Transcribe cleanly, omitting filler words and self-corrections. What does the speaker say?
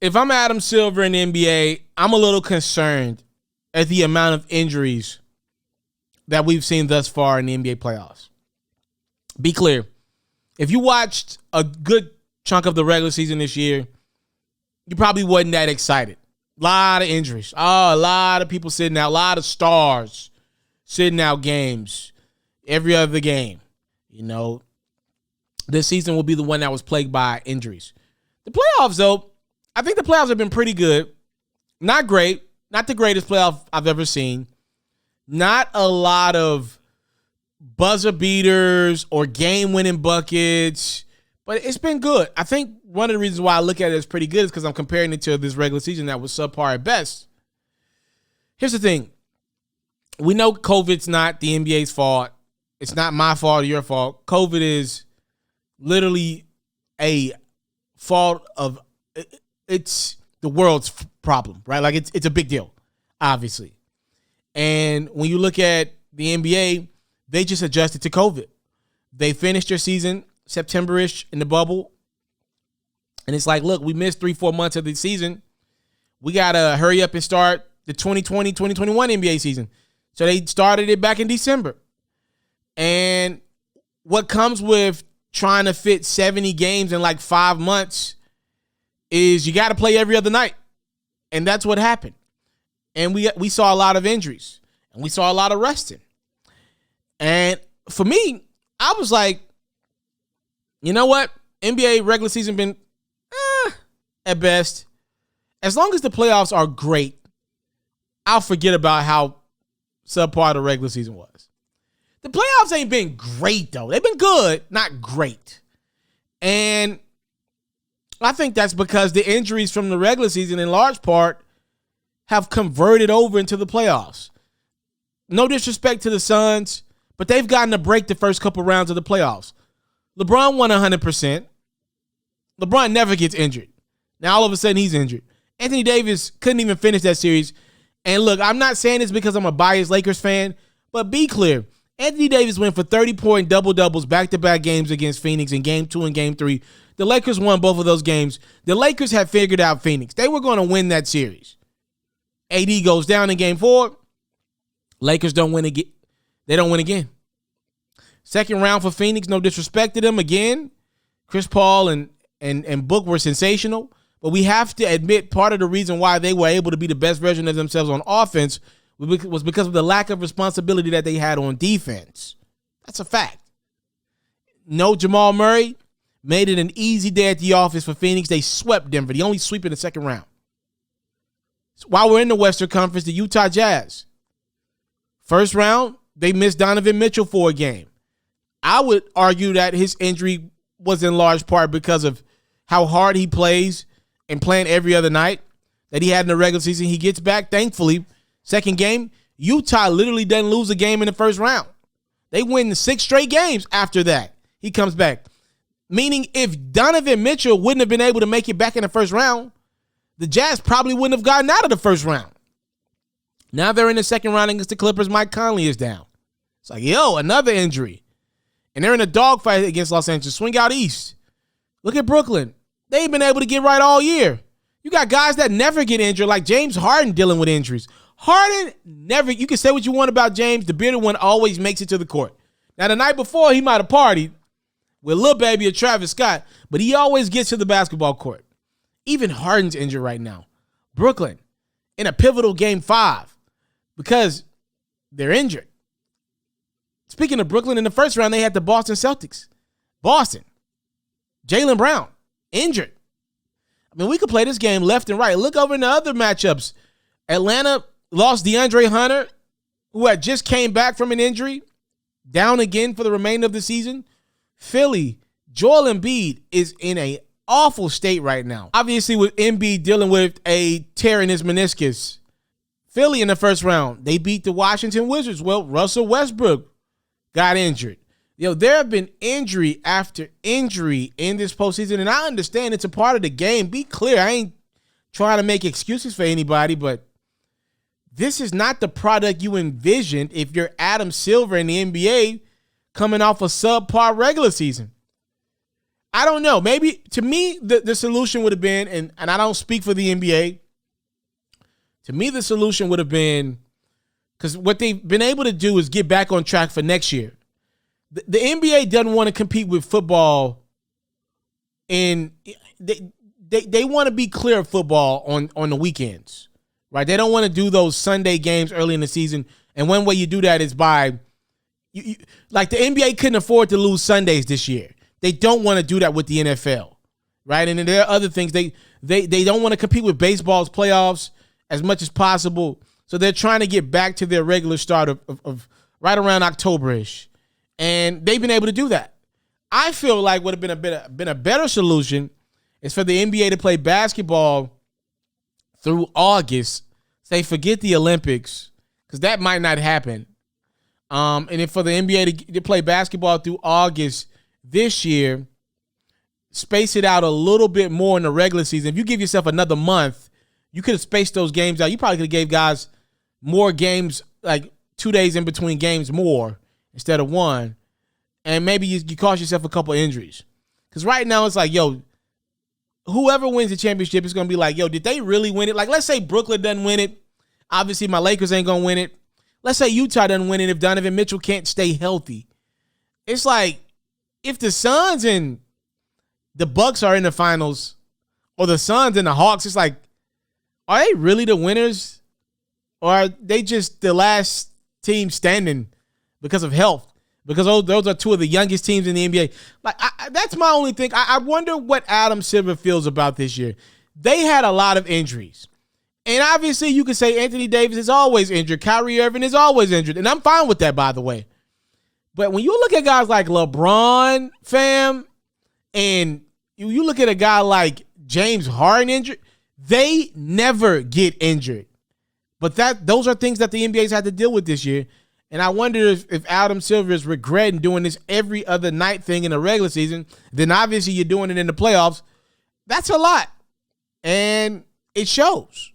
if I'm Adam Silver in the NBA, I'm a little concerned at the amount of injuries that we've seen thus far in the NBA playoffs. Be clear. If you watched a good chunk of the regular season this year, you probably wasn't that excited. A lot of injuries. Oh, a lot of people sitting out. A lot of stars sitting out games. Every other game. You know, this season will be the one that was plagued by injuries. The playoffs, though, I think the playoffs have been pretty good. Not great. Not the greatest playoff I've ever seen. Not a lot of buzzer beaters or game-winning buckets, but it's been good. I think one of the reasons why I look at it as pretty good is because I'm comparing it to this regular season that was subpar at best. Here's the thing. We know COVID's not the NBA's fault. It's not my fault or your fault. COVID is literally a fault of, it's the world's problem, right? Like it's a big deal, obviously. And when you look at the NBA, they just adjusted to COVID. They finished their season September-ish in the bubble. And it's like, look, we missed 3-4 months of the season. We got to hurry up and start the 2020-2021 NBA season. So they started it back in December. And what comes with trying to fit 70 games in like 5 months is you got to play every other night. And that's what happened. And we saw a lot of injuries. And we saw a lot of resting. And for me, I was like, you know what? NBA regular season been at best. As long as the playoffs are great, I'll forget about how subpar the regular season was. The playoffs ain't been great, though. They've been good, not great. And I think that's because the injuries from the regular season, in large part, have converted over into the playoffs. No disrespect to the Suns, but they've gotten a break the first couple rounds of the playoffs. LeBron won 100%. LeBron never gets injured. Now, all of a sudden, he's injured. Anthony Davis couldn't even finish that series. And look, I'm not saying this because I'm a biased Lakers fan, but be clear. Anthony Davis went for 30-point double-doubles back-to-back games against Phoenix in Game 2 and Game 3. The Lakers won both of those games. The Lakers had figured out Phoenix. They were going to win that series. AD goes down in Game 4. Lakers don't win again. They don't win again. Second round for Phoenix, no disrespect to them again. Chris Paul and Book were sensational. But we have to admit part of the reason why they were able to be the best version of themselves on offense was because of the lack of responsibility that they had on defense. That's a fact. No Jamal Murray made it an easy day at the office for Phoenix. They swept Denver. The only sweep in the second round. So while we're in the Western Conference, the Utah Jazz. First round, they missed Donovan Mitchell for a game. I would argue that his injury was in large part because of how hard he plays and playing every other night that he had in the regular season. He gets back, thankfully. Second game, Utah literally doesn't lose a game in the first round. They win 6 straight games after that. He comes back. Meaning if Donovan Mitchell wouldn't have been able to make it back in the first round, the Jazz probably wouldn't have gotten out of the first round. Now they're in the second round against the Clippers. Mike Conley is down. It's like, yo, another injury. And they're in a dogfight against Los Angeles. Swing out east. Look at Brooklyn. They ain't been able to get right all year. You got guys that never get injured, like James Harden dealing with injuries. Harden never, you can say what you want about James. The bearded one always makes it to the court. Now, the night before, he might have partied with Lil Baby or Travis Scott, but he always gets to the basketball court. Even Harden's injured right now. Brooklyn in a pivotal game 5 because they're injured. Speaking of Brooklyn, in the first round, they had the Boston Celtics. Boston. Jaylen Brown, injured. I mean, we could play this game left and right. Look over in the other matchups. Atlanta lost DeAndre Hunter, who had just came back from an injury, down again for the remainder of the season. Philly, Joel Embiid is in an awful state right now. Obviously, with Embiid dealing with a tear in his meniscus. Philly in the first round, they beat the Washington Wizards. Well, Russell Westbrook got injured. There have been injury after injury in this postseason, and I understand it's a part of the game. Be clear, I ain't trying to make excuses for anybody, but this is not the product you envisioned if you're Adam Silver in the NBA coming off a subpar regular season. I don't know. Maybe to me, the solution would have been, and I don't speak for the NBA. To me, the solution would have been, because what they've been able to do is get back on track for next year. The NBA doesn't want to compete with football, and they want to be clear of football on the weekends, right? They don't want to do those Sunday games early in the season. And one way you do that is by, like the NBA couldn't afford to lose Sundays this year. They don't want to do that with the NFL, right? And then there are other things. They don't want to compete with baseball's playoffs as much as possible. So they're trying to get back to their regular start of right around October-ish. And they've been able to do that. I feel like would have been a better solution is for the NBA to play basketball through August. Say, forget the Olympics, because that might not happen. And then for the NBA to play basketball through August this year, space it out a little bit more in the regular season. If you give yourself another month, you could have spaced those games out. You probably could have gave guys more games, like 2 days in between games more instead of one. And maybe you cost yourself a couple injuries. Because right now it's like, yo, whoever wins the championship is going to be like, yo, did they really win it? Like, let's say Brooklyn doesn't win it. Obviously, my Lakers ain't going to win it. Let's say Utah doesn't win it if Donovan Mitchell can't stay healthy. It's like, if the Suns and the Bucks are in the finals, or the Suns and the Hawks, it's like, are they really the winners? Or are they just the last team standing because of health? Because those are two of the youngest teams in the NBA. Like, that's my only thing. I wonder what Adam Silver feels about this year. They had a lot of injuries. And obviously, you can say Anthony Davis is always injured. Kyrie Irving is always injured. And I'm fine with that, by the way. But when you look at guys like LeBron, fam, and you look at a guy like James Harden injured, they never get injured. But those are things that the NBA's had to deal with this year. And I wonder if Adam Silver is regretting doing this every other night thing in the regular season. Then obviously you're doing it in the playoffs. That's a lot. And it shows.